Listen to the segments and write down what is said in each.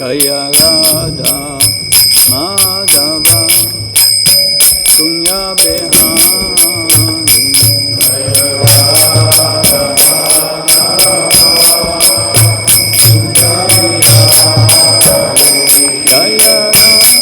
Jaya Radha Madhava Kunya Behari Jaya Radha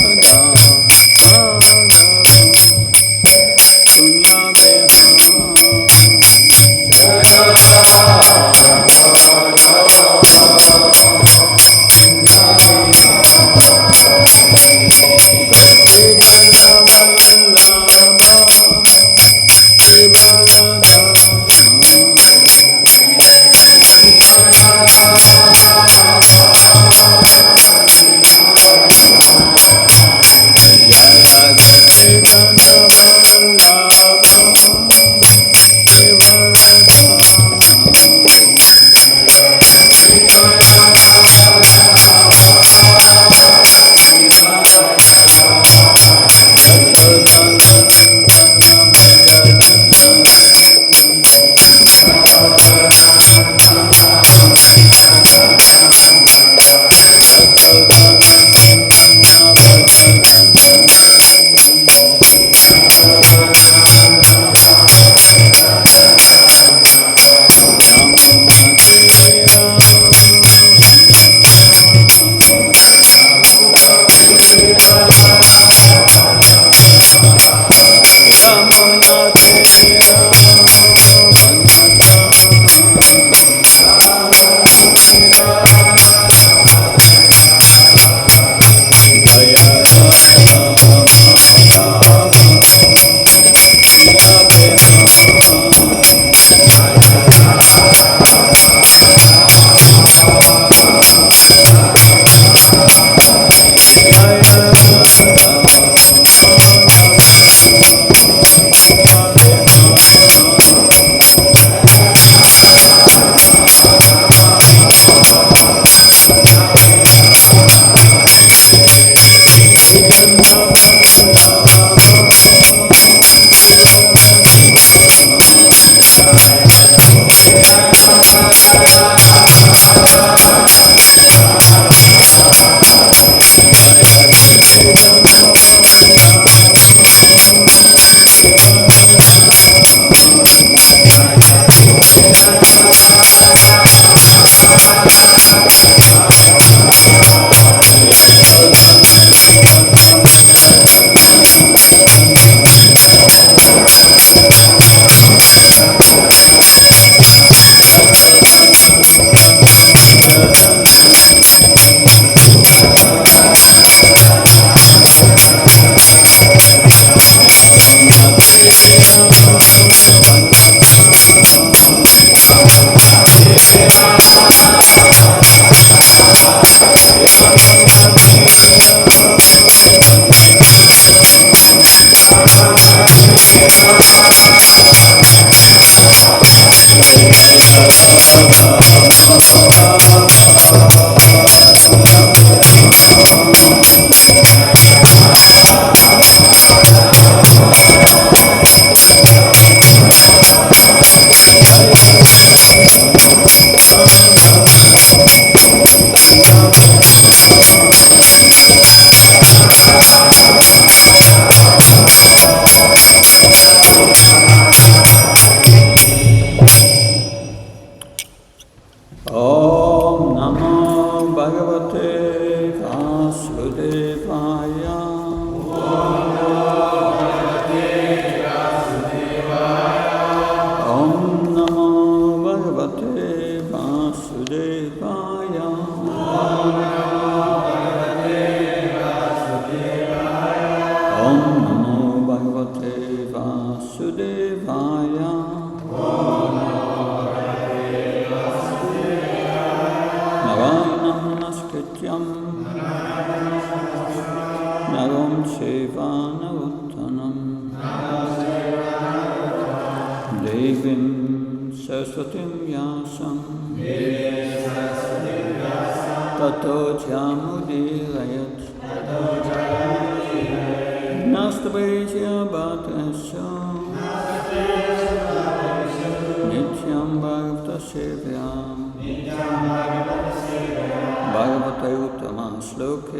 Bhagavate Uttama sloke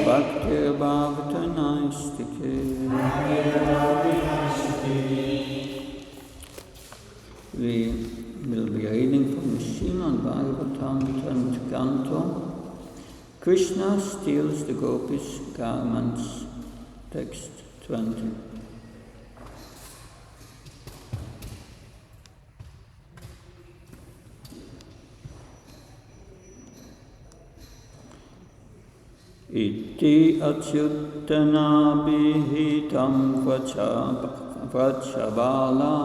Bhaktir Bhavatanistike. We will be reading from the Srimad Bhagavatam, 10th Canto. Krishna steals the Gopis' garments, text 20. Iti achyutana bihitam vachabala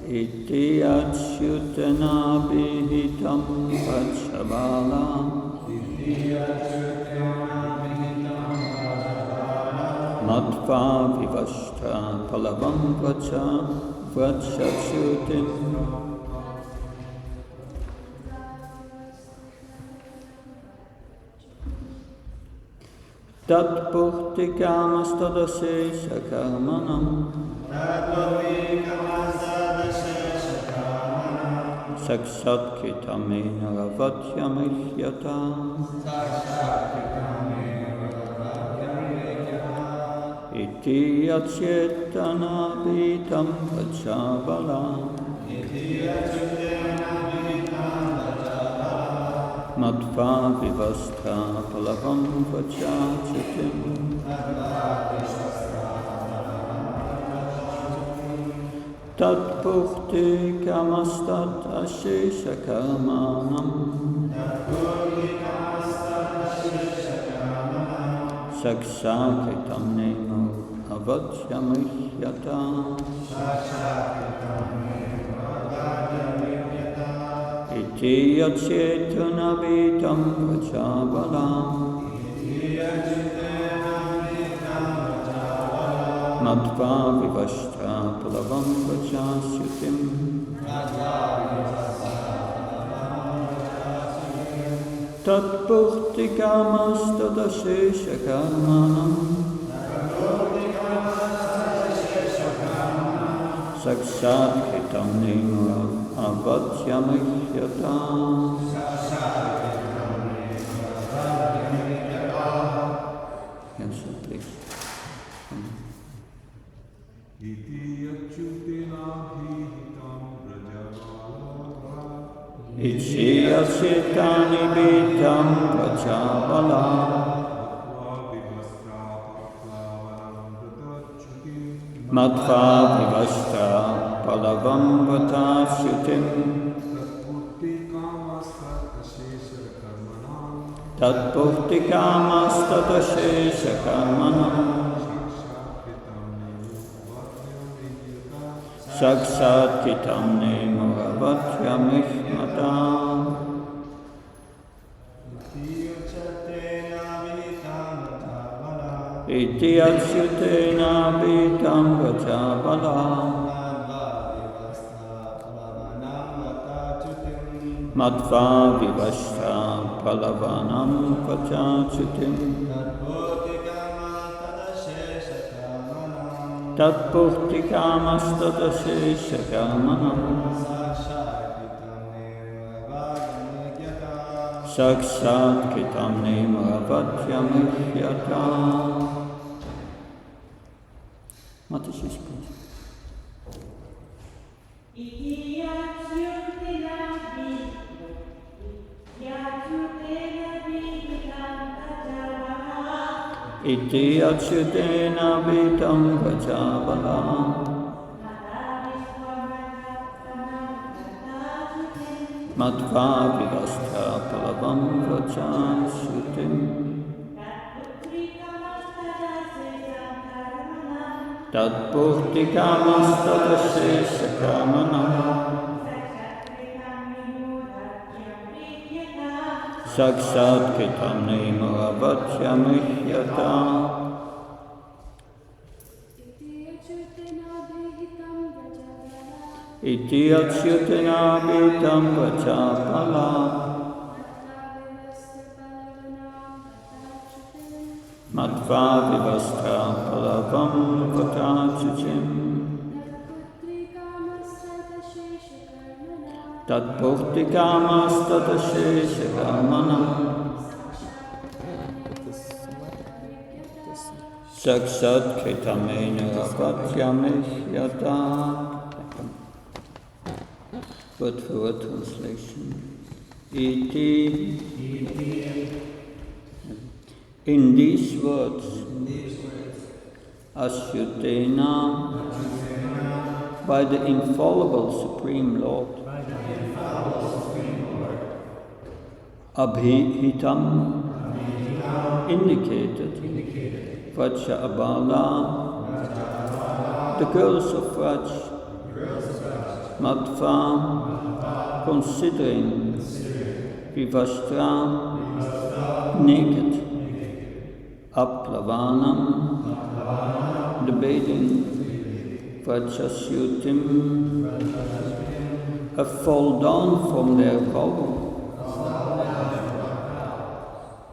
Iti achyutana bihitam vachabala Matva vivashta palavam vachachutim Tat bhuktikamasadasesha karmanam Saksat kitamena ravatyamihyata Iti achyetana vitam vachavala Matva vivastha palavam vachachutim Tat bhukti kamastat ashesha karmanam Saksakitam nemo avatyamihyata Iti achyetana vitam vachavala Matva vivashta palavam vachachutim Tat bhukti kamasthadashesha karmanam Saksat kitam nemo avatyamihyata Yes, please. Iti achyetani vitam vachavala Matva vivashta palavam vachachutim Tat bhukti kamasthadashesha karmanam Saksat kitam nemo avatyamihyata Iti achyutena vitam vachavala Matva vivashta palavanam vachachutim Tat bhukti kamasthadashesha karmanam Saksat kitam nemo avatyamihyata Mataji's please. Iti achyutena vitam vachavala Matva vivastha palavam vachachutim Tat bhukti kamasthadashesha karmanam Saksat kitam nemo avatyamihyata Iti achyutena vitam vachavala Matva vivastha palavam vachachutim tat bhukti kamas tatashesha karmanam saksat kritamena rapatyamish yata. Word for word translation. Iti. In these words, Ashyutena, by the infallible Supreme Lord, Abhihitam, indicated, Vraja Abala, the girls of Vraj, Madhva, considering, Vivastra, naked, Aplavanam, the bathing, Vrajasyutim, a fall down from their vow,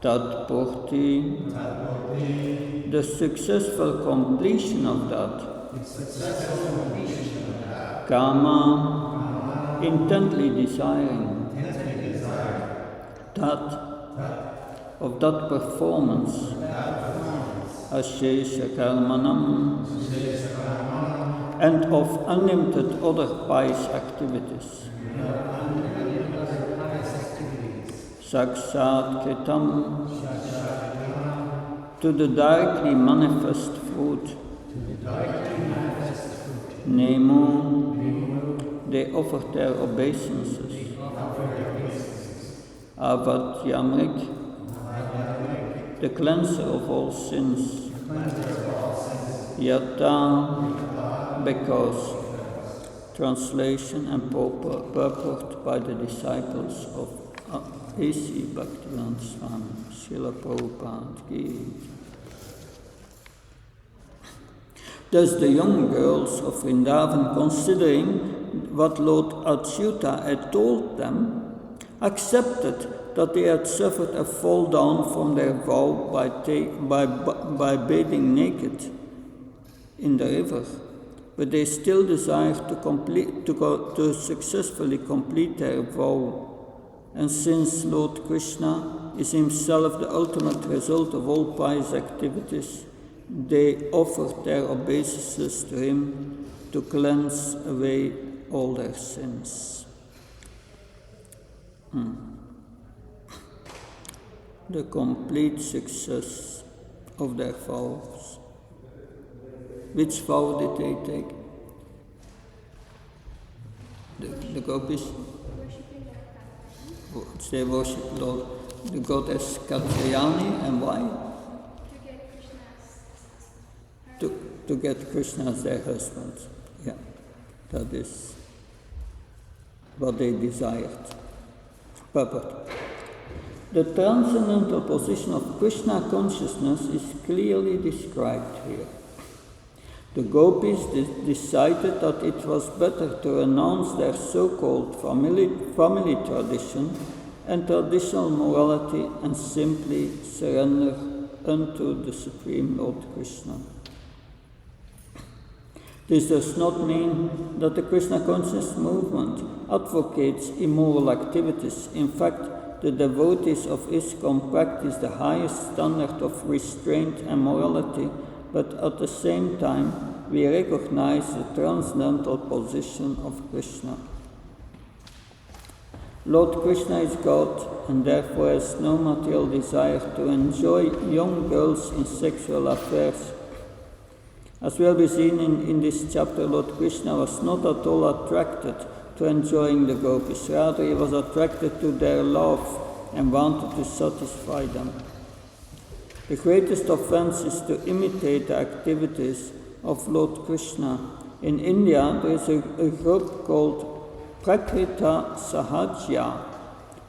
Tatpurti, the successful completion of that, Kama, intently desiring, Tat, of that performance, Ashesha Karmanam, and of unlimited other pious activities. Sakshat Ketam, to the directly manifest fruit. Nemo, they offered their obeisances. Avat Yamrik, the cleanser of all sins. Yata, because, translation and purport by the disciples of A.C. Bhaktivedanta Swami, Srila Prabhupada Ki. Thus the young girls of Vrindavan, considering what Lord Achyuta had told them, accepted that they had suffered a fall down from their vow by bathing naked in the river, but they still desired to successfully complete their vow. And since Lord Krishna is himself the ultimate result of all pious activities, they offered their obeisances to him to cleanse away all their sins. The complete success of their vows. Which vow did they take? The Gopis? They worship Lord, the goddess Katyayani, and why? To get Krishna as their husband. Yeah, that is what they desired. Purport. The transcendental position of Krishna consciousness is clearly described here. The Gopis decided that it was better to renounce their so-called family tradition and traditional morality and simply surrender unto the Supreme Lord Krishna. This does not mean that the Krishna conscious movement advocates immoral activities. In fact, the devotees of ISKCON practice the highest standard of restraint and morality, but at the same time, we recognize the transcendental position of Krishna. Lord Krishna is God and therefore has no material desire to enjoy young girls in sexual affairs. As will be seen in this chapter, Lord Krishna was not at all attracted to enjoying the Gopis. Rather, he was attracted to their love and wanted to satisfy them. The greatest offense is to imitate the activities of Lord Krishna. In India, there is a group called Prakrita Sahajya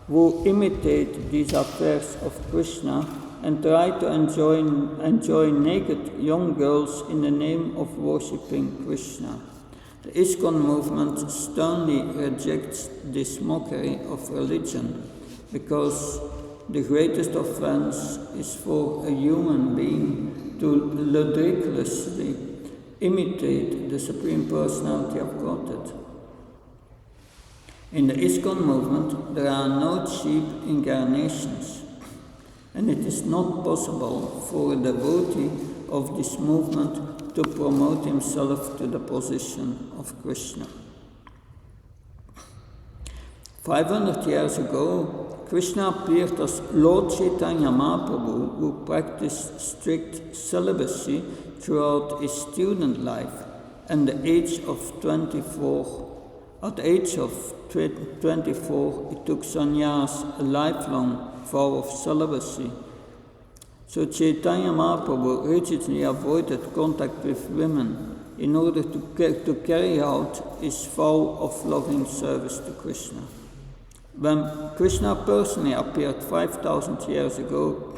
who imitate these affairs of Krishna and try to enjoy naked young girls in the name of worshipping Krishna. The ISKCON movement sternly rejects this mockery of religion because the greatest offense is for a human being to ludicrously imitate the Supreme Personality of Godhead. In the ISKCON movement, there are no cheap incarnations, and it is not possible for a devotee of this movement to promote himself to the position of Krishna. 500 years ago, Krishna appeared as Lord Chaitanya Mahaprabhu, who practiced strict celibacy throughout his student life, and at the age of 24, he took sannyas, a lifelong vow of celibacy. So Chaitanya Mahaprabhu rigidly avoided contact with women in order to carry out his vow of loving service to Krishna. When Krishna personally appeared 5,000 years ago,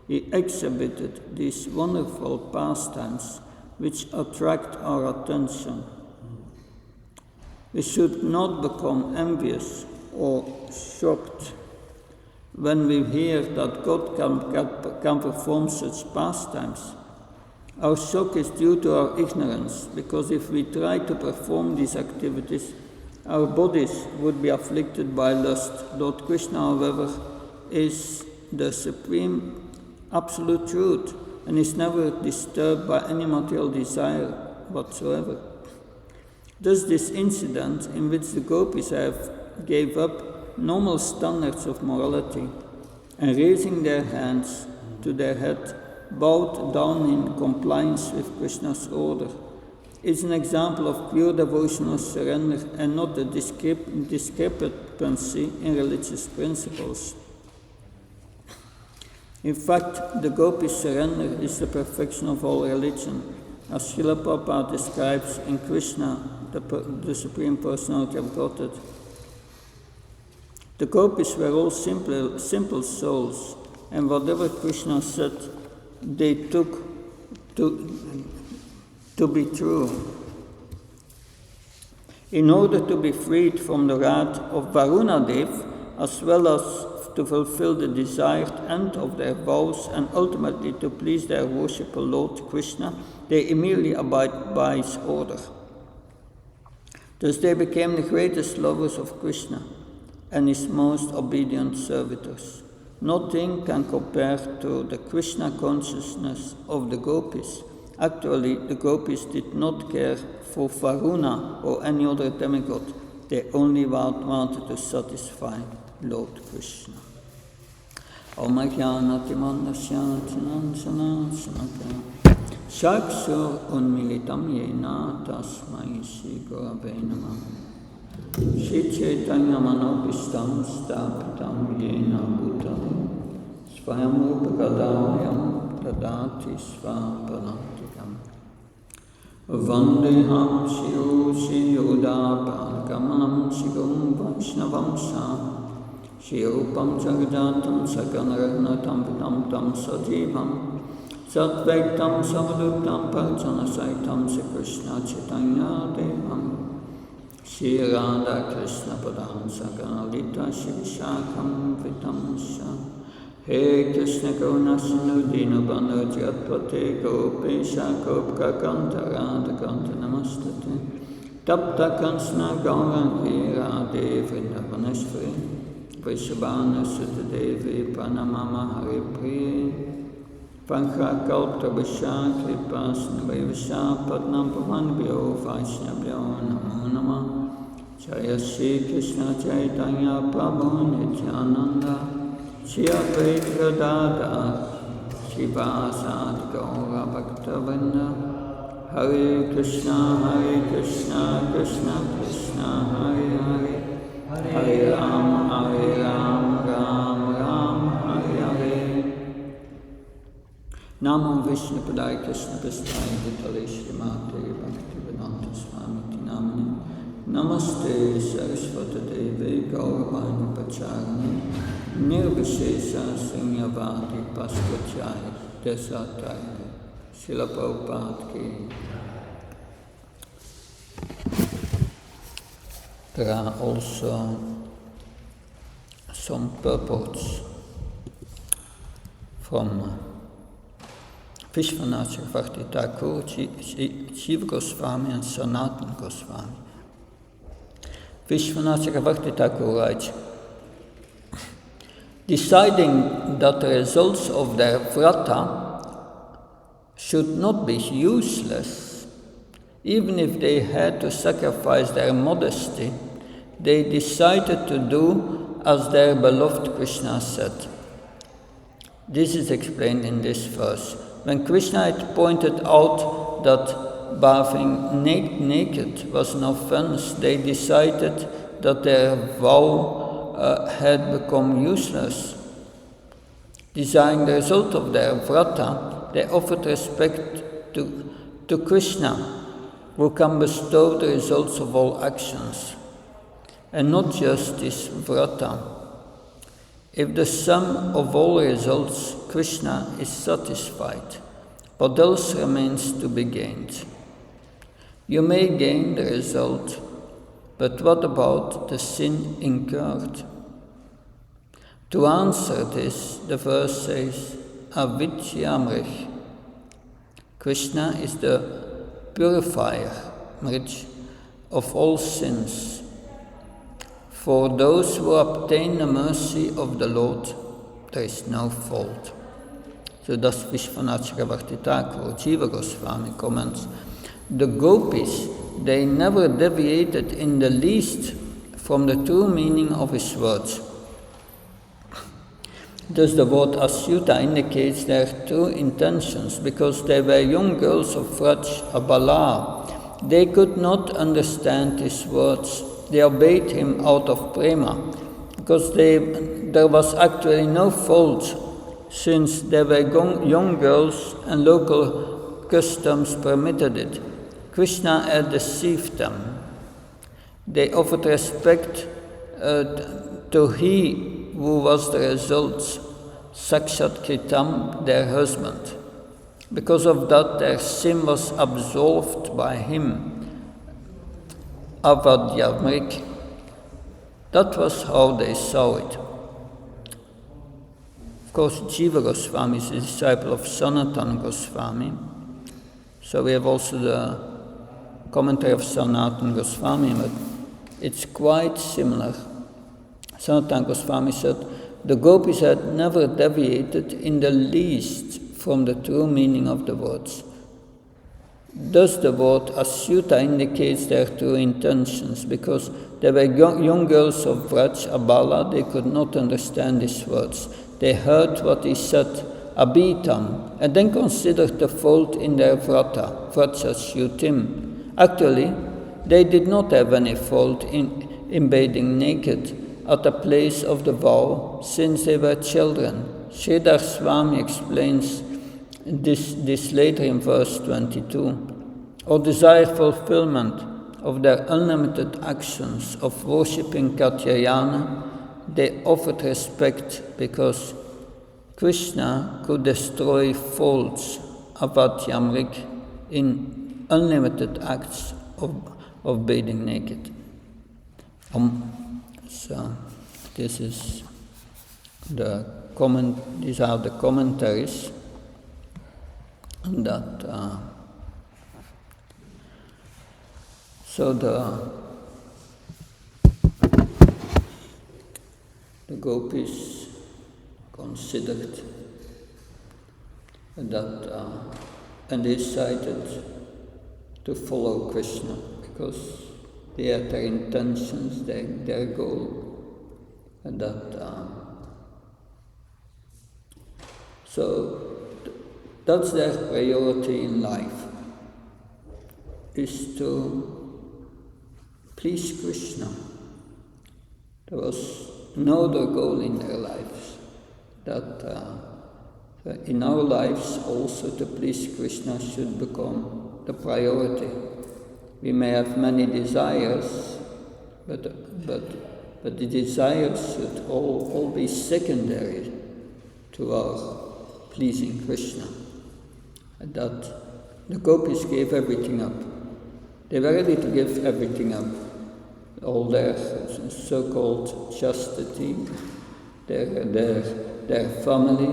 he exhibited these wonderful pastimes which attract our attention. We should not become envious or shocked when we hear that God can perform such pastimes. Our shock is due to our ignorance, because if we try to perform these activities, our bodies would be afflicted by lust. Lord Krishna, however, is the supreme absolute truth and is never disturbed by any material desire whatsoever. Thus, this incident in which the Gopis gave up normal standards of morality and raising their hands to their head, bowed down in compliance with Krishna's order, is an example of pure devotional surrender and not a discrepancy in religious principles. In fact, the Gopis' surrender is the perfection of all religion, as Srila Prabhupada describes in Krishna, the Supreme Personality of Godhead. The Gopis were all simple souls, and whatever Krishna said, they took to be true. In order to be freed from the wrath of Varunadev, as well as to fulfill the desired end of their vows and ultimately to please their worshipper Lord Krishna, they immediately abide by his order. Thus they became the greatest lovers of Krishna and his most obedient servitors. Nothing can compare to the Krishna consciousness of the Gopis. Actually, the Gopis did not care for Varuna or any other demigod. They only wanted to satisfy Lord Krishna. Om Jnanatimandasya Jnanasamaya Shakshur Unmilitam Yena Tasmai Shri Gurave Namah Shri Chaitanya Manopistam Stapitam Yena Bhutale Svayam Rupagadayam Tadati Svapalantikam Vandeham Shri Yoda Padgamanam Shigum Vaishnavam Sa Shri Rupam Jagajatam Saganaragnatam Vidam Tam Sajivam Satvektam Savadutam Parjana Saitam Sri Krishna Chaitanya Devam Shri Radha Krishna Padam Saganalita Shri Vishakam Vitamsha He Krishna Karuna Sindhu Dinabandha Jatpate Gopesha Gopka Kanta Radha Kanta Namastate Tapta Kansana Gaurangi Radhe Vrindavaneshwari Vrishabhana Sutta Devi Pranamama Hari Priye Pankha Kalpta Visha Kripa Snavayavasha Padnam Pavanbhyo Vaishnavyo Namo Namah Jaya Shri Krishna Chaitanya Prabhu Nityananda Shri Advaita Gadadhar Shivasadi Gaura Bhaktavinda Hare Krishna Krishna Krishna Hare Hare Hare Ram Ram Ram Hare Hare Namo Vishnu Padaya Krishna Prasthaya Vitale Shrimate Bhaktivedanta Swami Namani Namaste Saraswata Devi Gauravani Pacharani Nirvishesha Sunyavadi Paskvachaya Desataya Srila Prabhupada Ki. There are also some purports from Vishwanath Chakravarti Thakur, Jiva Goswami and Sanatana Goswami. Vishwanath Chakravarti Thakur writes, deciding that the results of their vrata should not be useless, even if they had to sacrifice their modesty, they decided to do as their beloved Krishna said. This is explained in this verse. When Krishna had pointed out that bathing naked was an offense, they decided that their vow had become useless. Desiring the result of their vrata, they offered respect to Krishna, who can bestow the results of all actions, and not just this vrata. If the sum of all results, Krishna is satisfied, what else remains to be gained? You may gain the result, but what about the sin incurred? To answer this, the verse says, Avidyamrich. Krishna is the purifier, Mrich, of all sins. For those who obtain the mercy of the Lord, there is no fault. So thus Vishwanath Chakravarti Thakur, Jiva Goswami comments, the Gopis, they never deviated in the least from the true meaning of his words. Thus the word Asyuta indicates their true intentions, because they were young girls of Vraj, Abala. They could not understand his words. They obeyed him out of prema, because there was actually no fault, since they were young girls and local customs permitted it. Krishna had deceived them. They offered respect to he who was the result, Sakshat Kritam, their husband. Because of that, their sin was absolved by him. Avadyamrik. That was how they saw it. Of course, Jiva Goswami is a disciple of Sanatana Goswami. So we have also the commentary of Sanatana Goswami, but it's quite similar. Sanatana Goswami said, the Gopis had never deviated in the least from the true meaning of the words. Thus the word Asyuta indicates their true intentions, because they were young girls of Vraj, Abala. They could not understand his words. They heard what he said, Abhitam, and then considered the fault in their vrata, Vrajasyutim. Actually, they did not have any fault in bathing naked at the place of the vow, since they were children. Sridhar Swami explains this later in verse 22, or desire fulfillment of their unlimited actions of worshipping Katyayana, they offered respect because Krishna could destroy faults, Avadyamrik, in unlimited acts of bathing naked. So this is these are the commentaries that so the Gopis considered that and they decided to follow Krishna because they had their intentions, their goal, and that so that's their priority in life, is to please Krishna. There was no other goal in their lives. That in our lives also to please Krishna should become the priority. We may have many desires, but the desires should all be secondary to our pleasing Krishna. And that the Gopis gave everything up. They were ready to give everything up. All their so-called chastity, their family,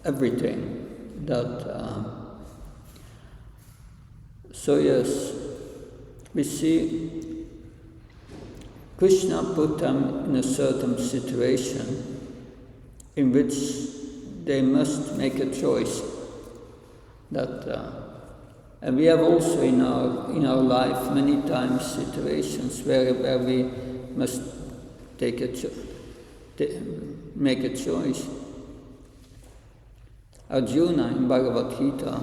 everything. So yes, we see Krishna put them in a certain situation in which they must make a choice. And we have also in our life many times situations where we must make a choice. Arjuna in Bhagavad Gita,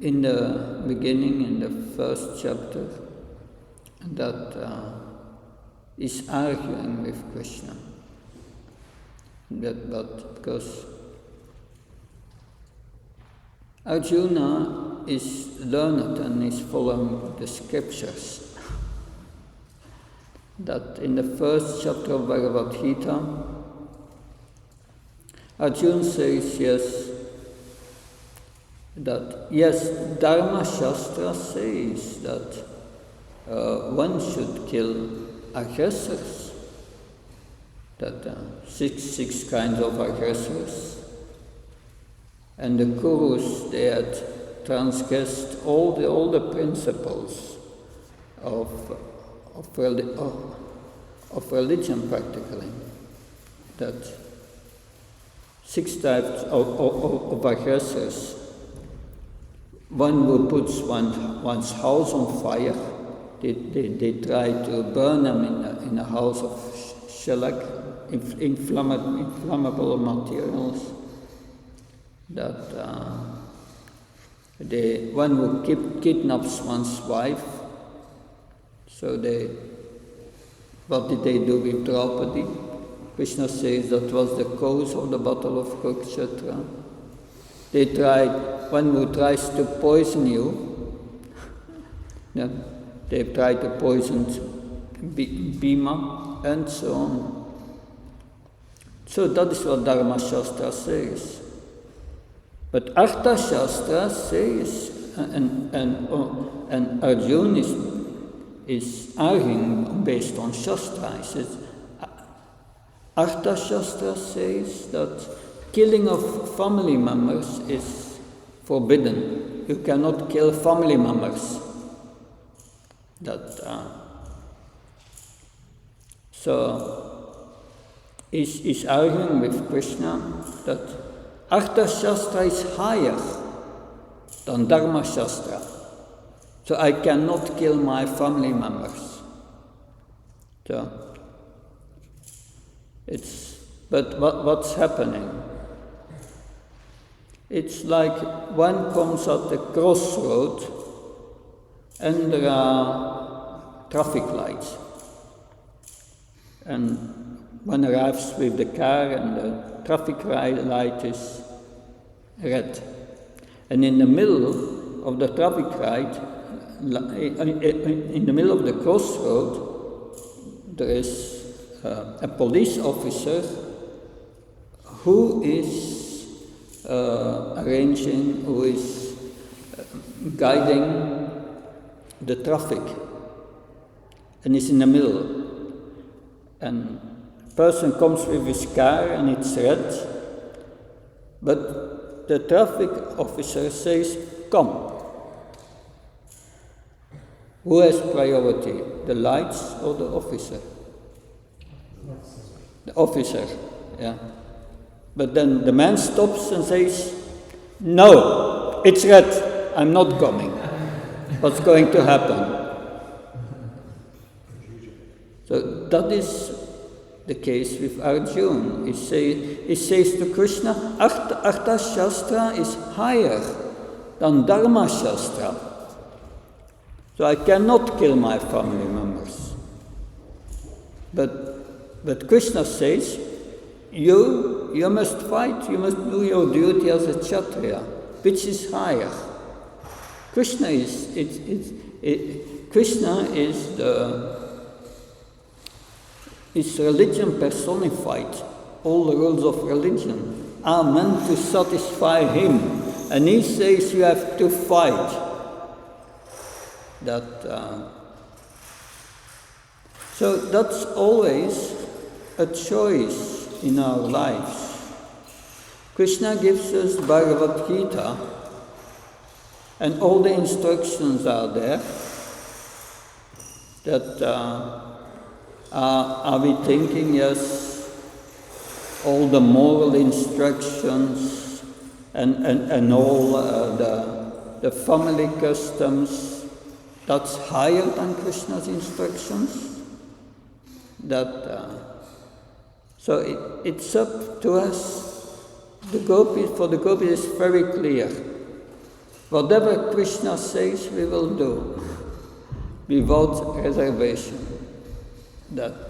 in the beginning, in the first chapter, is arguing with Krishna. Because Arjuna is learned and is following the scriptures. That in the first chapter of Bhagavad Gita, Arjuna says yes, Dharma Shastra says that one should kill aggressors, that six kinds of aggressors. And the Kurus, they had transgressed all the principles of religion practically. That 6 types of aggressors. One who puts one's house on fire. They try to burn them in a house of shellac, inflammable materials. One who kidnaps one's wife. So what did they do with Draupadi? Krishna says that was the cause of the battle of Kurukshetra. One who tries to poison you, they tried to poison Bhima, and so on. So that is what Dharma Shastra says. But Artha Shastra says, and Arjuna is arguing based on Shastra. He says, Artha Shastra says that killing of family members is forbidden. You cannot kill family members. So he's arguing with Krishna that Artha Shastra is higher than Dharma Shastra. So I cannot kill my family members. But what's happening? It's like one comes at the crossroad and there are traffic lights. And one arrives with the car and the traffic light is red. And in the middle of the traffic light, in the middle of the crossroad, there is a police officer who is who is guiding the traffic, and is in the middle. And a person comes with his car and it's red, but the traffic officer says, "Come." Who has priority, the lights or the officer? The officer, yeah. But then the man stops and says, "No, it's red, I'm not coming." What's going to happen? So that is the case with Arjuna. He says to Krishna, Artha Shastra is higher than Dharma Shastra. So I cannot kill my family members. But Krishna says, you must fight, you must do your duty as a Kshatriya. Which is higher? Krishna is religion personified. All the rules of religion are meant to satisfy him. And he says you have to fight. So that's always a choice in our lives. Krishna gives us Bhagavad Gita And all the instructions are there. That are we thinking, yes, all the moral instructions and all the family customs, that's higher than Krishna's instructions? So it's up to us. For the Gopis it's very clear. Whatever Krishna says, we will do, without reservation. But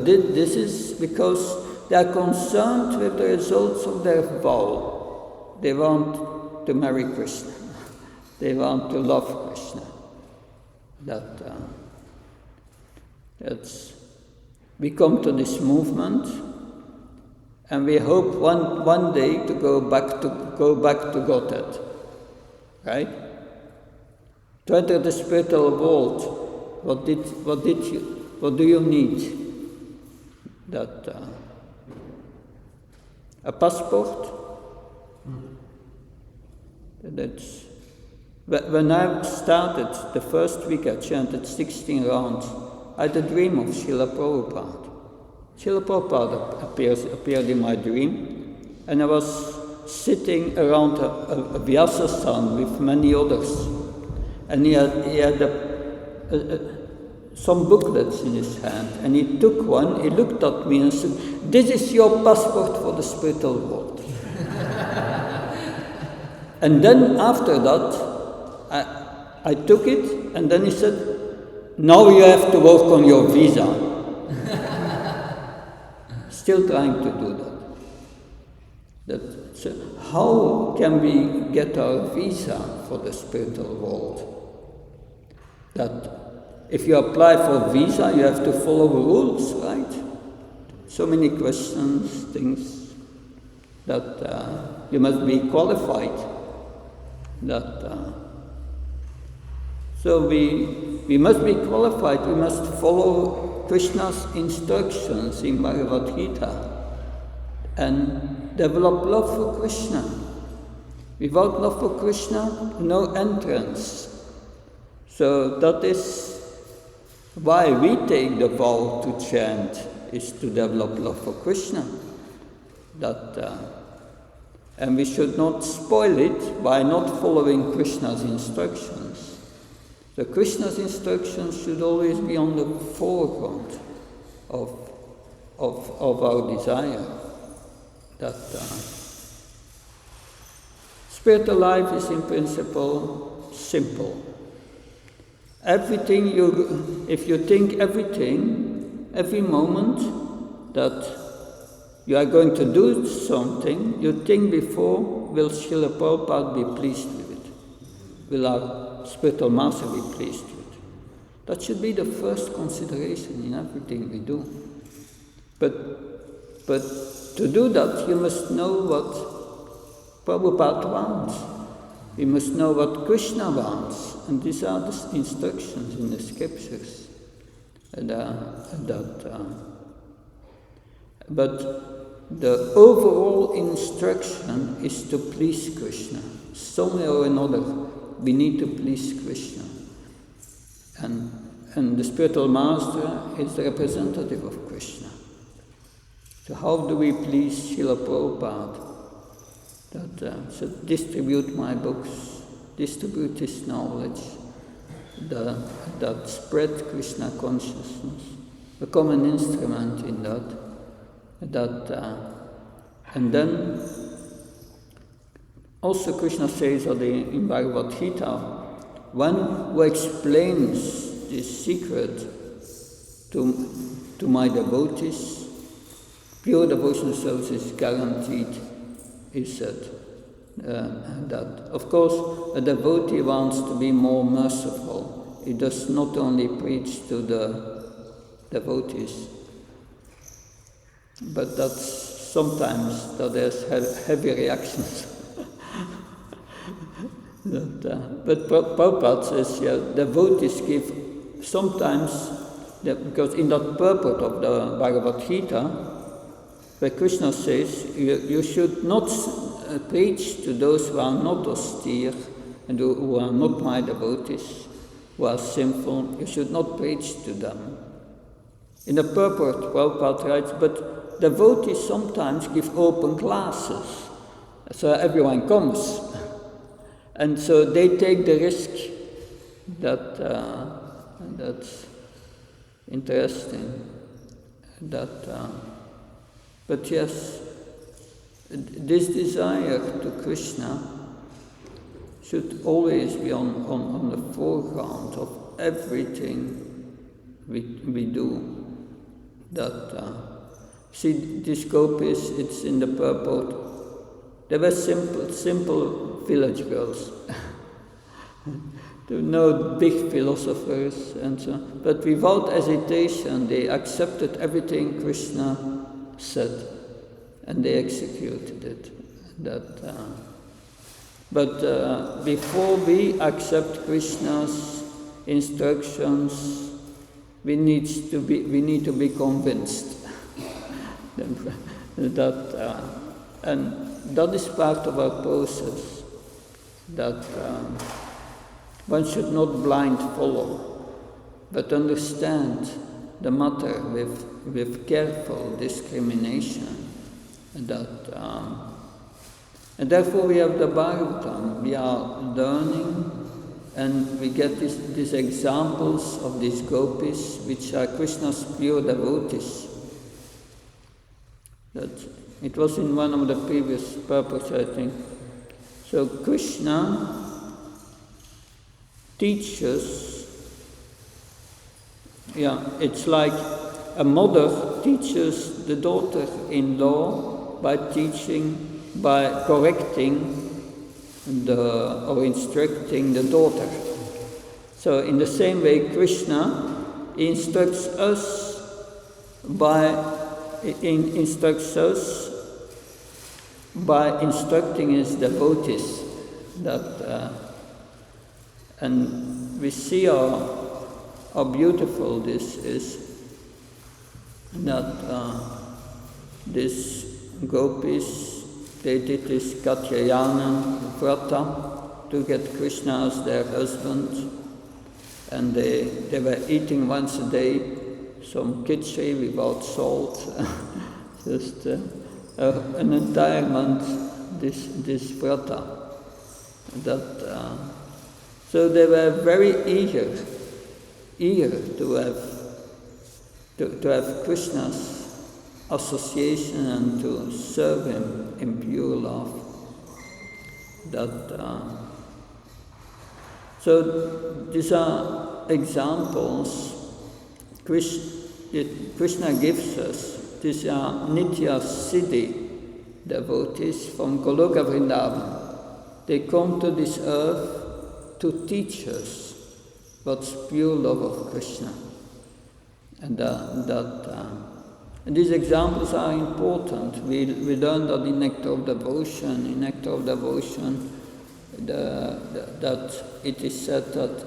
this is because they are concerned with the results of their vow. They want to marry Krishna. They want to love Krishna. We come to this movement, and we hope one day to go back to Godhead, right? To enter the spiritual world, what do you need? A passport? When I started, the first week I chanted 16 rounds, I had a dream of Srila Prabhupada. Srila Prabhupada appeared in my dream, and I was sitting around a Vyasa-san with many others. And he had some booklets in his hand, and he took one, he looked at me and said, "This is your passport for the spiritual world." And then after that, I took it, and then he said, "Now you have to work on your visa." Still trying to do that. So how can we get our visa for the spiritual world? That if you apply for visa, you have to follow rules, right? So many questions, things that you must be qualified. So we must be qualified. We must follow Krishna's instructions in Bhagavad Gita and develop love for Krishna. Without love for Krishna, no entrance. So that is why we take the vow to chant, is to develop love for Krishna. And we should not spoil it by not following Krishna's instructions. So Krishna's instructions should always be on the foreground of our desire. Spiritual life is in principle simple. Everything if you think every moment that you are going to do something, you think before, will Srila Prabhupada be pleased with it? Will our spiritual master be pleased with it? That should be the first consideration in everything we do. But to do that, you must know what Prabhupada wants. You must know what Krishna wants. And these are the instructions in the scriptures. But the overall instruction is to please Krishna. Some way or another, we need to please Krishna. And the spiritual master is the representative of Krishna. So how do we please Srila Prabhupada? So distribute my books, distribute his knowledge, that spread Krishna consciousness, become an instrument in that. And then also Krishna says in Bhagavad Gita, one who explains this secret to my devotees, pure devotional service is guaranteed, he said. That of course a devotee wants to be more merciful. He does not only preach to the devotees, but sometimes there's heavy reactions. But Prabhupada says, devotees give sometimes, because in that purport of the Bhagavad Gita, where Krishna says you should not preach to those who are not austere and who are not my devotees, who are sinful. You should not preach to them. In the purport, Prabhupada writes, but devotees sometimes give open classes, so everyone comes. And so they take the risk. That's interesting. But yes, this desire to Krishna should always be on the foreground of everything we do. See, these Gopis, it's in the purport. They were simple village girls. There were no big philosophers and so on. But without hesitation, they accepted everything Krishna said, and they executed it. But before we accept Krishna's instructions, we need to be convinced and that is part of our process. One should not blind follow, but understand the matter with careful discrimination. And therefore we have the Bhagavatam. We are learning, and we get these examples of these Gopis, which are Krishna's pure devotees. It was in one of the previous purports, I think. So Krishna teaches, it's like a mother teaches the daughter-in-law by correcting or instructing the daughter. So in the same way, Krishna instructs us by instructing his devotees. And we see how beautiful this is, that these Gopis, they did this Katyayana Vrata to get Krishna as their husband, and they were eating once a day some khichdi without salt, just an entire month, this Vrata. So they were very eager to have Krishna's association and to serve him in pure love. So these are examples Krishna gives us. These are Nitya Siddhi devotees from Goloka Vrindavan. They come to this earth to teach us what's pure love of Krishna. And these examples are important. We learn that in Nectar of Devotion. That it is said that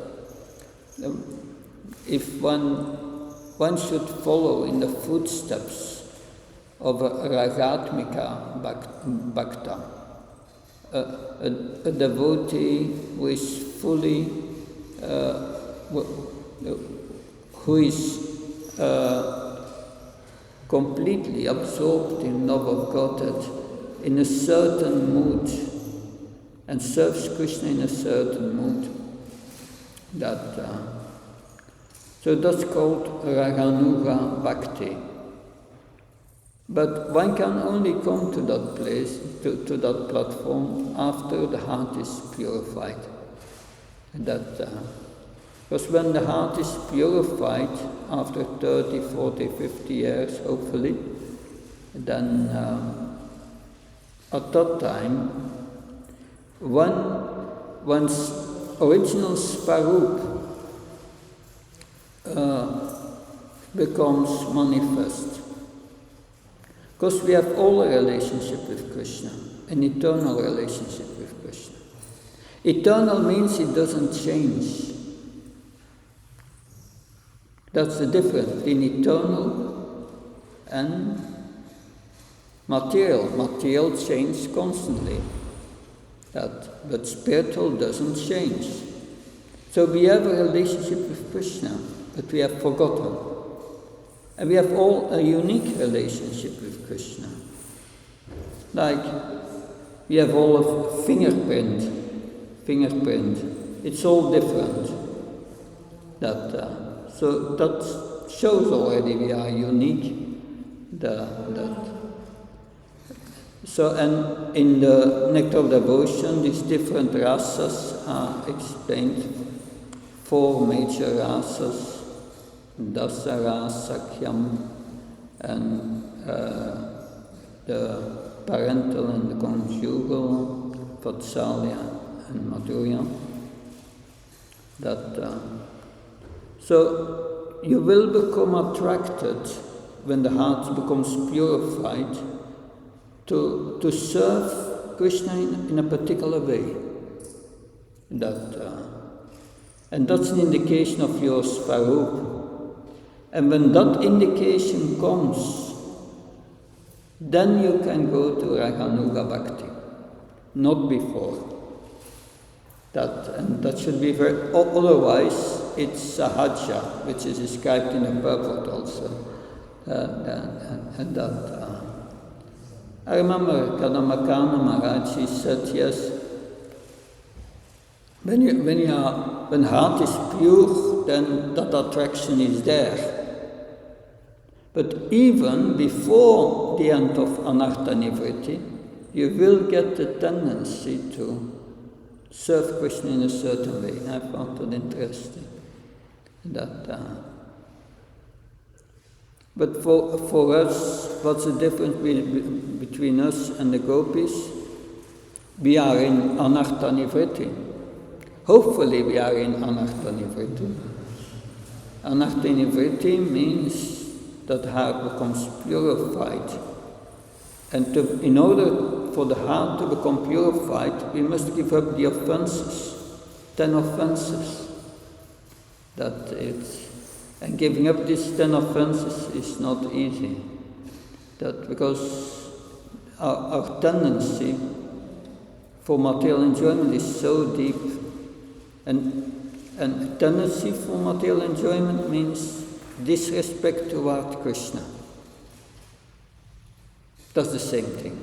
if one should follow in the footsteps of a Ragatmika Bhakta, a devotee who is fully, who is completely absorbed in love of Godhead, in a certain mood, and serves Krishna in a certain mood. So that's called Raganuga Bhakti. But one can only come to that place, to that platform, after the heart is purified. Because when the heart is purified, after 30, 40, 50 years, hopefully, then at that time, one's original Svarup becomes manifest. Because we have all a relationship with Krishna, an eternal relationship with Krishna. Eternal means it doesn't change. That's the difference between eternal and Material changes constantly. But spiritual doesn't change. So we have a relationship with Krishna, but we have forgotten. And we have all a unique relationship with Krishna. Like, we have all a fingerprint. It's all different. So that shows already we are unique. So, and in the Nectar of Devotion, these different rasas are explained. 4 major rasas, Dasa Sakyam, and the parental and the conjugal, Vatsalya and Madhurya. So you will become attracted when the heart becomes purified to serve Krishna in a particular way. And that's an indication of your Svarup. And when that indication comes, then you can go to Raganuga Bhakti, not before. And that should be very, otherwise it's Sahaja, which is described in the purport also. I remember Kadamakana Maharaj, he said, yes, when heart is pure, then that attraction is there. But even before the end of Anartha Nivritti, you will get the tendency to serve Krishna in a certain way. I found it interesting. But for us, what's the difference between us and the Gopis? We are in Anartha Nivritti. Hopefully we are in Anartha Nivritti. Anartha Nivritti means that heart becomes purified. And in order for the heart to become purified, we must give up the offenses, 10 offenses. And giving up these 10 offenses is not easy. Because our tendency for material enjoyment is so deep. And tendency for material enjoyment means disrespect toward Krishna. That's the same thing.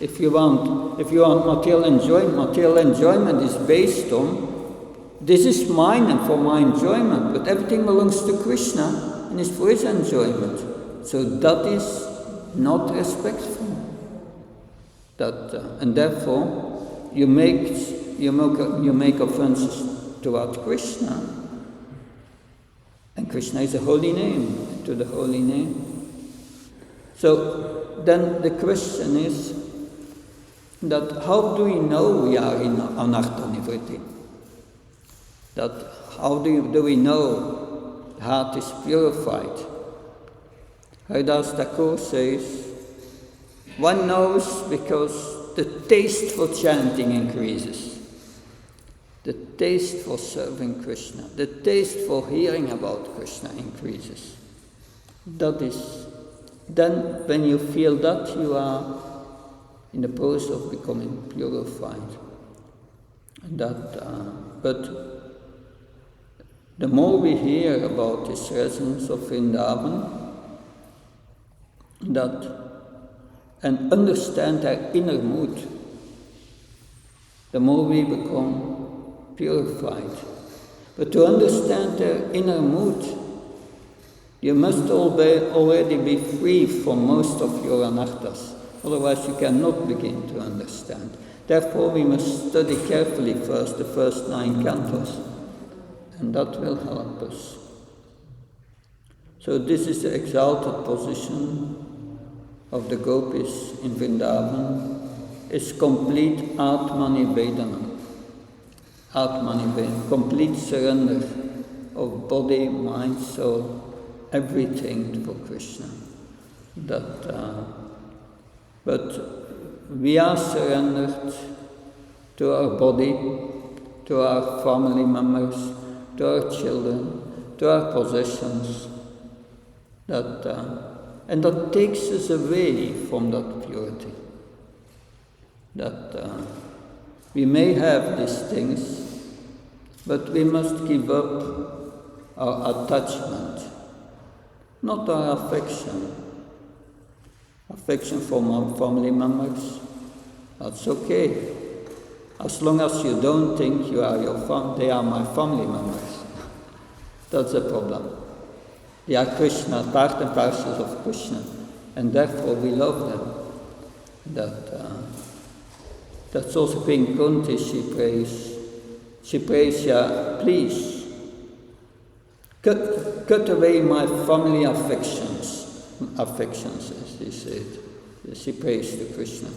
If you want material enjoyment is based on this is mine and for my enjoyment, but everything belongs to Krishna and is for his enjoyment. So that is not respectful. And therefore you make offenses toward Krishna. And Krishna is a holy name, to the holy name. So then the question is that how do we know we are in Anartha Nivritti? How do we know the heart is purified? Haridas Thakur says, one knows because the taste for chanting increases. The taste for serving Krishna, the taste for hearing about Krishna increases. Then when you feel that, you are in the process of becoming purified. But the more we hear about this resonance of Vrindavan, and understand our inner mood, the more we become purified. But to understand their inner mood, you must already be free from most of your anarthas. Otherwise you cannot begin to understand. Therefore we must study carefully first the first 9 cantos, and that will help us. So this is the exalted position of the Gopis in Vrindavan. It's complete Atmanivedana. Atmanivedana, complete surrender of body, mind, soul, everything for Krishna. But we are surrendered to our body, to our family members, to our children, to our possessions. And that takes us away from that purity. That we may have these things, but we must give up our attachment, not our affection. Affection from our family members, that's okay. As long as you don't think they are my family members. That's the problem. They are Krishna, part and parcel of Krishna, and therefore we love them. That's also Queen Kunti, she prays, yeah, please, cut away my family affections, as she said. She prays to Krishna.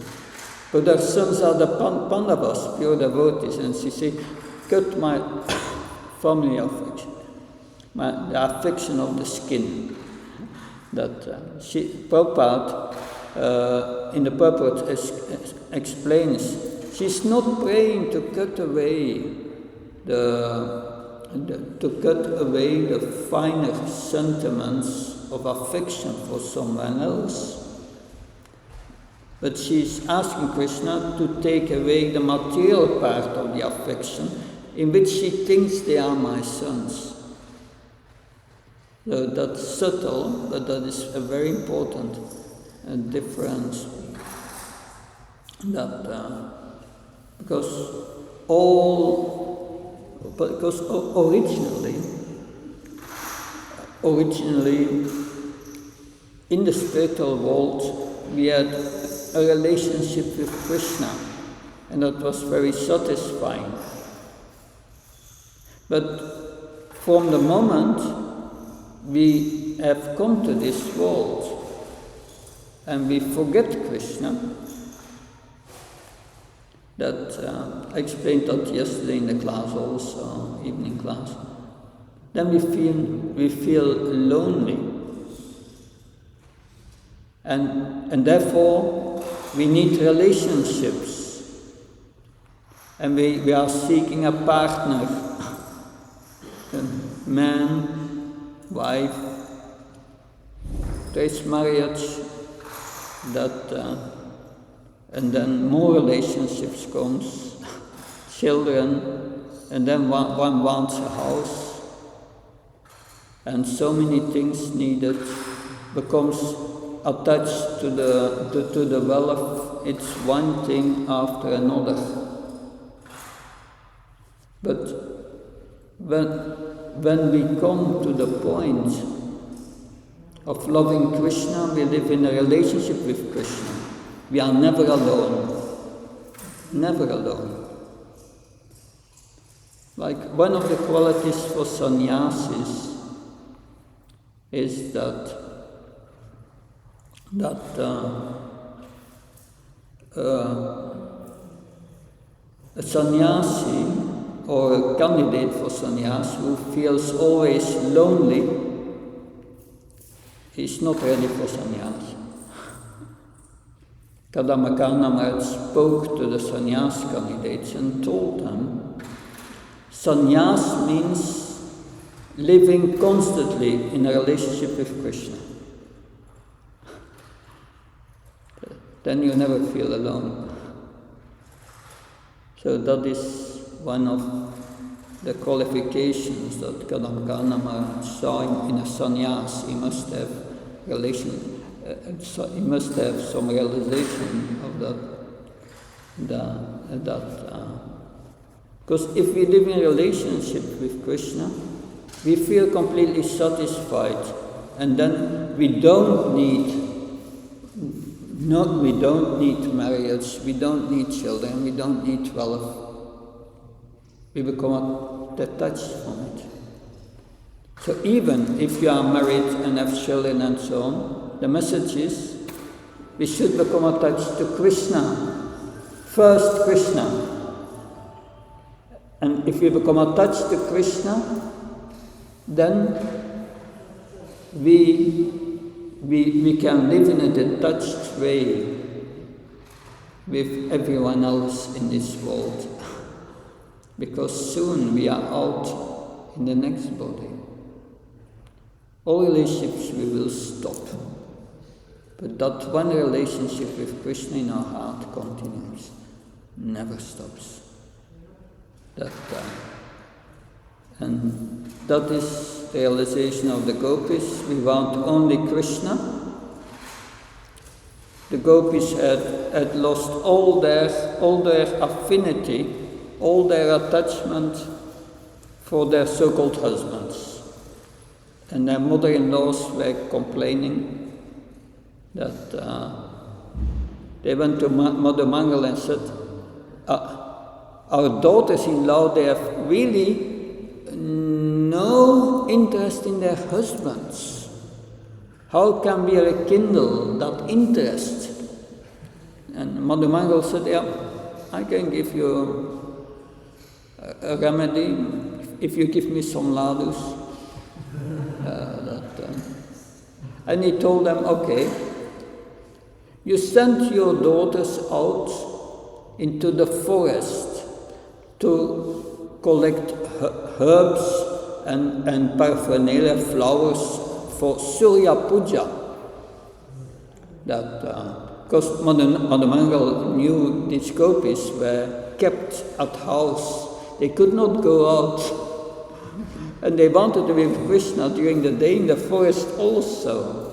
But her sons are the Pandavas, pure devotees, and she said, cut my family affection, the affection of the skin. That Prabhupada, in the purport, explains, she's not praying to cut away the finer sentiments of affection for someone else. But she's asking Krishna to take away the material part of the affection in which she thinks they are my sons. So that's subtle, but that is a very important difference. Because originally, in the spiritual world, we had a relationship with Krishna, and that was very satisfying. But from the moment we have come to this world and we forget Krishna, I explained that yesterday in the class also, evening class, then we feel lonely. And therefore, we need relationships. And we are seeking a partner, a man, wife. There is marriage, and then more relationships comes, children, and then one wants a house. And so many things needed, becomes attached to the wealth. It's one thing after another. But when we come to the point of loving Krishna, we live in a relationship with Krishna. We are never alone. Never alone. Like one of the qualities for sannyasis is that a sannyasi or a candidate for sannyas who feels always lonely is not ready for sannyas. Kadamba Maharaj spoke to the sannyas candidates and told them, sannyas means living constantly in a relationship with Krishna. Then you never feel alone. So that is one of the qualifications that Kadamba Maharaj saw in a sannyas. He must have he must have some realization of that. Because if we live in a relationship with Krishna, we feel completely satisfied, and then we don't need marriage, we don't need children, we don't need wealth. We become detached from it. So even if you are married and have children and so on, the message is we should become attached to Krishna. First Krishna. And if we become attached to Krishna, then we can live in a detached way with everyone else in this world, because soon we are out in the next body. All relationships we will stop. But that one relationship with Krishna in our heart continues, never stops. And that is the realization of the Gopis. We want only Krishna. The Gopis had lost all their affinity, all their attachment for their so-called husbands. And their mother-in-laws were complaining that they went to Mother Mangal and said, our daughters-in-law, they have really no interest in their husbands. How can we rekindle that interest? And Mother Mangal said, yeah, I can give you a remedy if you give me some ladus. And he told them, okay, you send your daughters out into the forest to collect herbs and paraphernalia, flowers for Surya Puja. Because Mother Mangal knew these Gopis were kept at house. They could not go out. And they wanted to be with Krishna during the day in the forest also.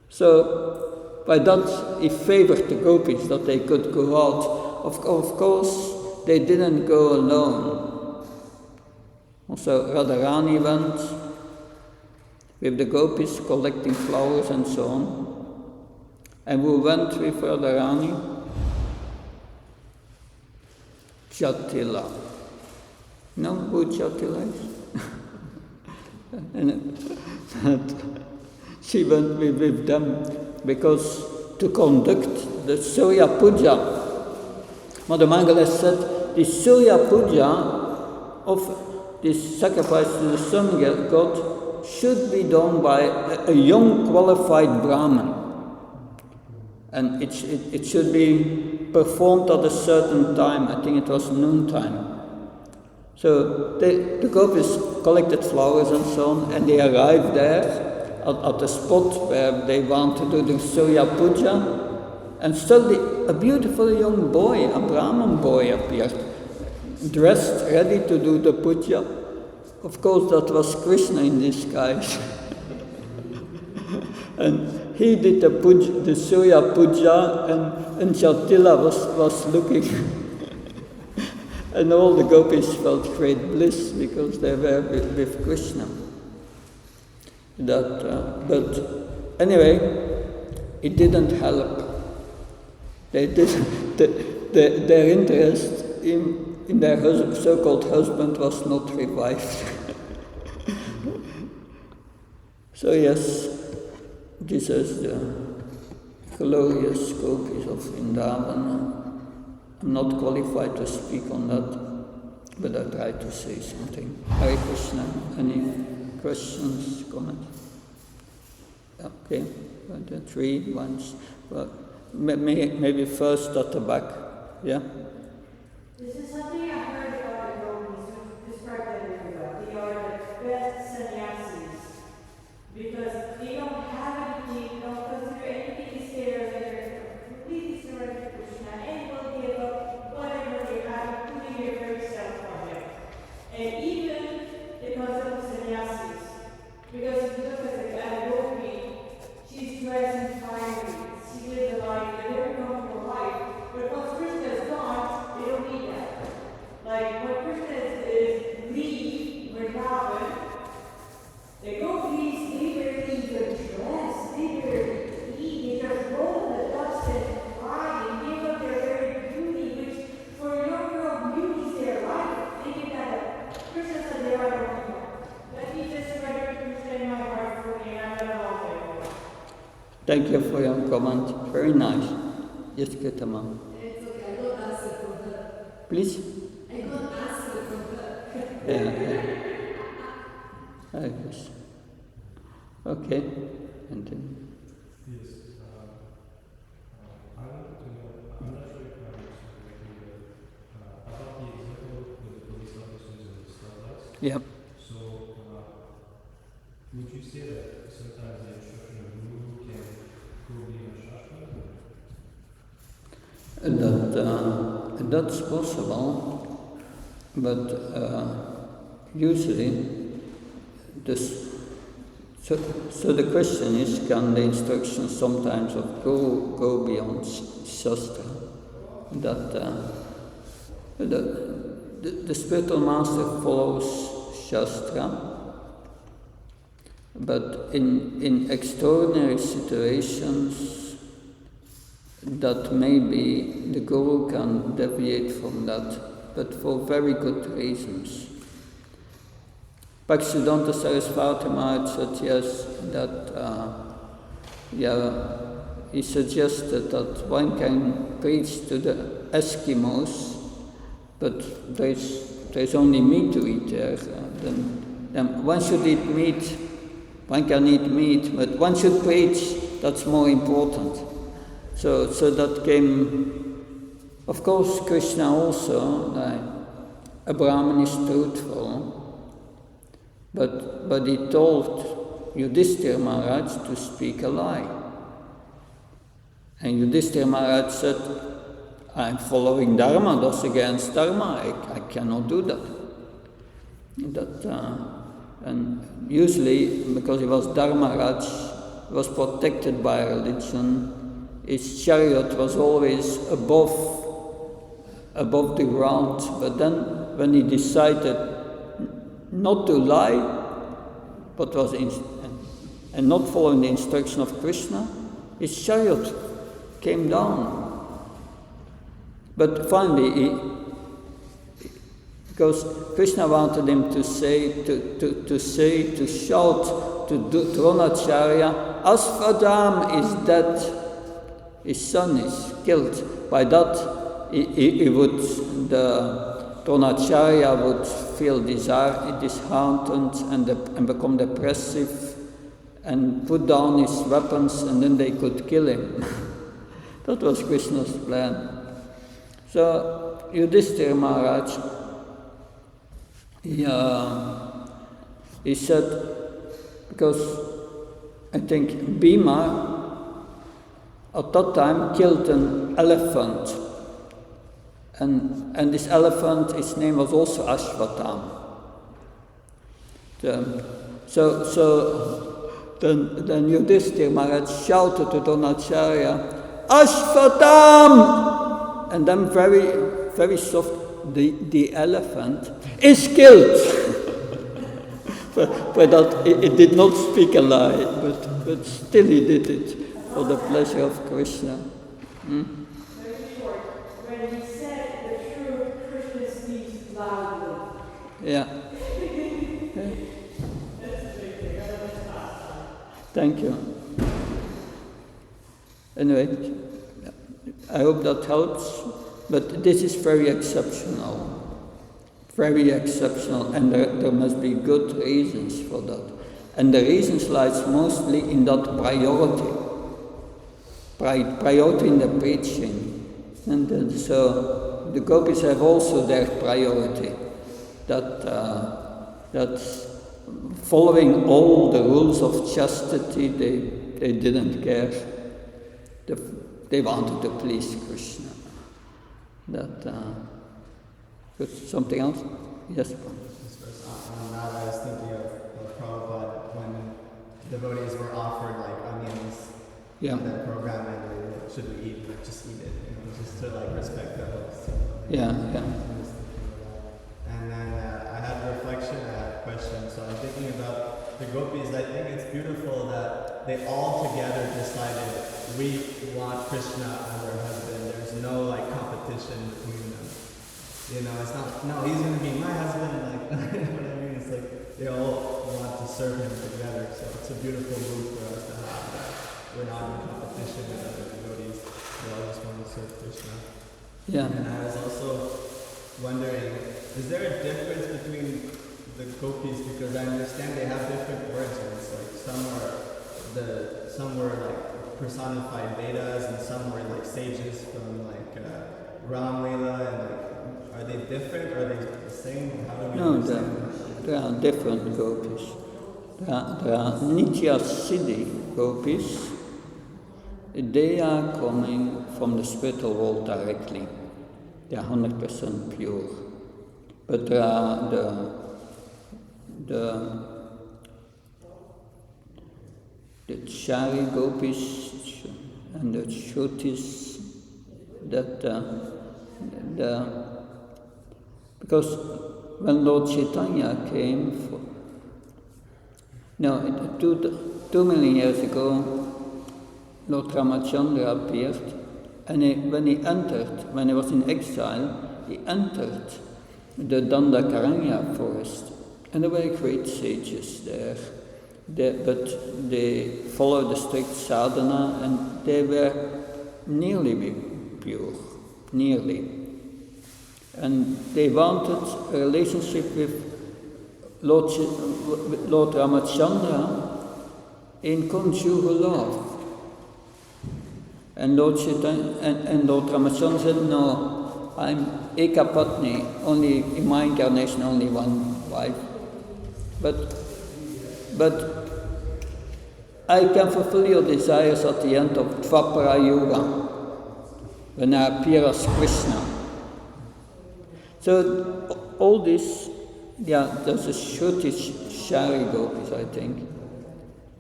So, by that, he favored the Gopis that they could go out. Of course, they didn't go alone. Also, Radharani went with the Gopis collecting flowers and so on. And who went with Radharani? Jatila. Know who Jatila is? And she went with them because to conduct the Surya Puja. Mother Mangala said the Surya Puja of this sacrifice to the sun god should be done by a young qualified Brahmin. And it should be performed at a certain time. I think it was noontime. So the Gopis collected flowers and so on, and they arrived there at the spot where they want to do the Surya Puja, and suddenly a beautiful young boy, a Brahmin boy, appeared, dressed, ready to do the puja. Of course, that was Krishna in disguise. And he did the Surya Puja, and Jatila was looking. And all the Gopis felt great bliss because they were with Krishna. But anyway, it didn't help. Their interest in their so-called husband was not revived. So yes, this is the glorious Gopis of Vrindavan. I'm not qualified to speak on that, but I try to say something. Hare Krishna. Any questions, comments? Okay, 3 ones. Well, maybe first at the back. Yeah? This is something I heard about the Gopis, describe them very well. They are the best sannyasis because they don't have anything, don't consider anything is there, they're completely surrendered to Krishna and will give up whatever they have, including their very self-project. And even the concept of sannyasis, because if you look at the Gopi, she's dressed in finery, she lives a life, a very comfortable life, but once Krishna is gone, they don't need that. Like when Krishna is leave Vrindavan, the Gopis, they barely even dress, they barely eat, they just roll in the dust and cry and give up their very beauty, which for a young girl beauty is their life. They give that up. Krishna said they are don't need that. Let me just surrender to Krishna in my heart for me and I'm gonna love everyone. Thank you for your comment. Very nice. Yes, Ketama. It's okay, I got answer from her. Please? I got answer from her. Yeah. I guess. Okay. And then. Yes. I wanted to know, I'm not sure if I understood correctly, but about the example with the police officers and the stoplights. Yep. So, would you say that sometimes the instruction of Guru can will be Shashwat? That's possible, but usually this. So the question is, can the instructions sometimes go beyond Shastra? That the spiritual master follows Shastra, but in extraordinary situations, that maybe the guru can deviate from that, but for very good reasons. Bhaktisiddhanta Saraswati Maharaj suggests that, he suggested that one can preach to the Eskimos, but there's only meat to eat there. Then one should eat meat. One can eat meat, but one should preach. That's more important. So that came. Of course, Krishna also. A Brahmin is truthful, but he told Yudhishthira Maharaj to speak a lie. And Yudhishthira Maharaj said, I'm following Dharma, that's against Dharma, I cannot do that. And usually, because he was Dharmaraj, was protected by religion, his chariot was always above the ground. But then, when he decided not to lie, and not following the instruction of Krishna, his chariot came down. But finally, because Krishna wanted him to shout to Dronacharya, Asvadam is dead, his son is killed. By that, Dronacharya would feel disheartened and become depressive and put down his weapons, and then they could kill him. That was Krishna's plan. So Yudhishthira Maharaj, he said, because I think Bhima at that time killed an elephant, and this elephant, its name was also Ashvatam. Then Yudhishthira Maharaj shouted to Dronacharya, Ashvatam! And then very, very soft, the elephant is killed. but that it did not speak a lie, but still he did it for the pleasure of Krishna. Very short. When he said the truth, Krishna speaks loudly. Yeah. Thank you. Anyway, I hope that helps, but this is very exceptional, and there must be good reasons for that. And the reasons lies mostly in that priority in the preaching. And then, so the Gopis have also their priority, that following all the rules of chastity, they didn't care. They wanted to please Krishna. Good. Something else? Yes. On that, I was thinking of Prabhupada when devotees were offered like onions in that program, and they should we eat, like just eat it, just to like respect the host. Yeah. And then I had a reflection, I had a question. So I'm thinking about the Gopis. I think it's beautiful that they all together decided we want Krishna as our husband. There's no like competition between them. It's not, no, he's going to be my husband. Like, you know what I mean? It's like they all want to serve him together. So it's a beautiful move for us to have that. We're not in competition with other devotees. We all just want to serve Krishna. Yeah. And I was also wondering, is there a difference between the Gopis? Because I understand they have different words, and it's like some were like personified Vedas, and some were like sages from like Ram Leela, and like, are they different? Are they the same? How do we understand that? There are different Gopis. There are Nitya Siddhi Gopis, they are coming from the spiritual world directly. They are 100% pure. But there are the Chari Gopis and the Shrutis, because when Lord Chaitanya came, 2 million years ago, Lord Ramachandra appeared, and when he was in exile, he entered the Dandakaranya forest, and there were great sages there. But they followed the strict sadhana, and they were nearly pure, nearly. And they wanted a relationship with Lord Ramachandra in conjugal love. And Lord Ramachandra said, no, I'm Ekapatni, only in my incarnation only one wife. But I can fulfill your desires at the end of Dvapara Yuga, when I appear as Krishna. So all this, there's a Shruti Chari Gopis, I think.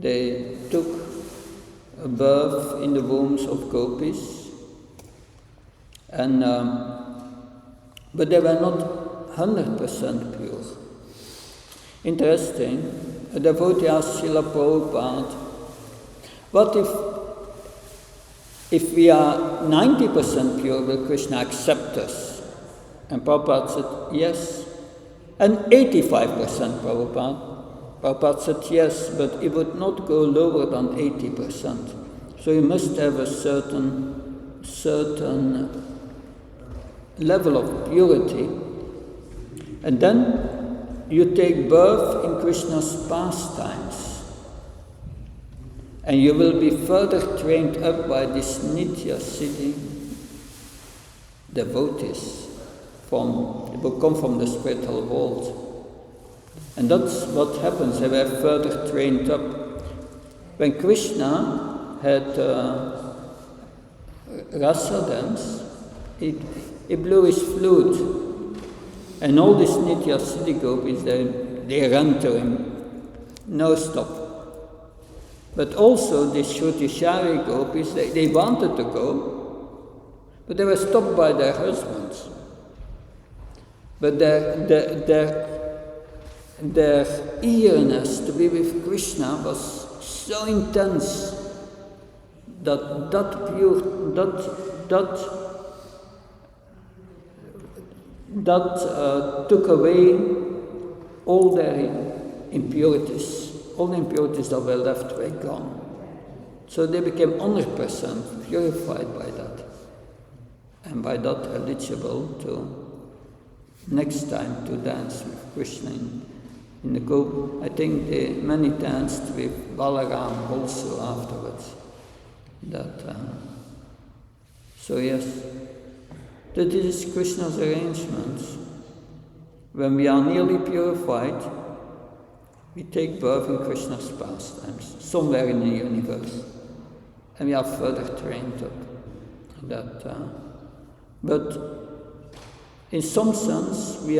They took a birth in the wombs of Gopis, and but they were not 100% pure. Interesting, a devotee asked Srila Prabhupada, what if we are 90% pure, will Krishna accept us? And Prabhupada said, yes. And 85% Prabhupada said, yes, but it would not go lower than 80%. So you must have a certain level of purity. And then you take birth in Krishna's pastimes. And you will be further trained up by these Nitya Siddhi devotees they will come from the spiritual world. And that's what happens, they were further trained up. When Krishna had rasa dance, he blew his flute, and all these Nitya Siddhi Gopis, they ran to him, no stop. But also these Shruti Chari Gopis, they wanted to go, but they were stopped by their husbands. But their eagerness to be with Krishna was so intense that took away all their impurities. All the impurities that were left were gone. So they became 100% purified by that. And by that eligible to next time to dance with Krishna in the Gop. I think many danced with Balaram also afterwards. So yes, that is Krishna's arrangements. When we are nearly purified, we take birth in Krishna's pastimes, somewhere in the universe, and we are further trained up. But in some sense, we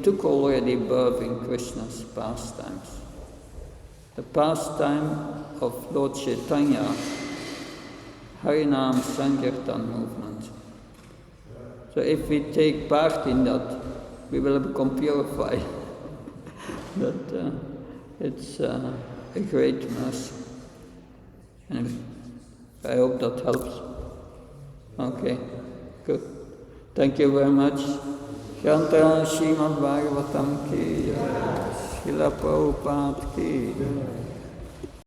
took already birth in Krishna's pastimes. The pastime of Lord Chaitanya, Harinam Sankirtan movement. So if we take part in that, we will become purified. It's a great mercy. Anyway, I hope that helps. Okay, good. Thank you very much. Shantara Srimad Bhagavatam ki, Srila Prabhupada ki.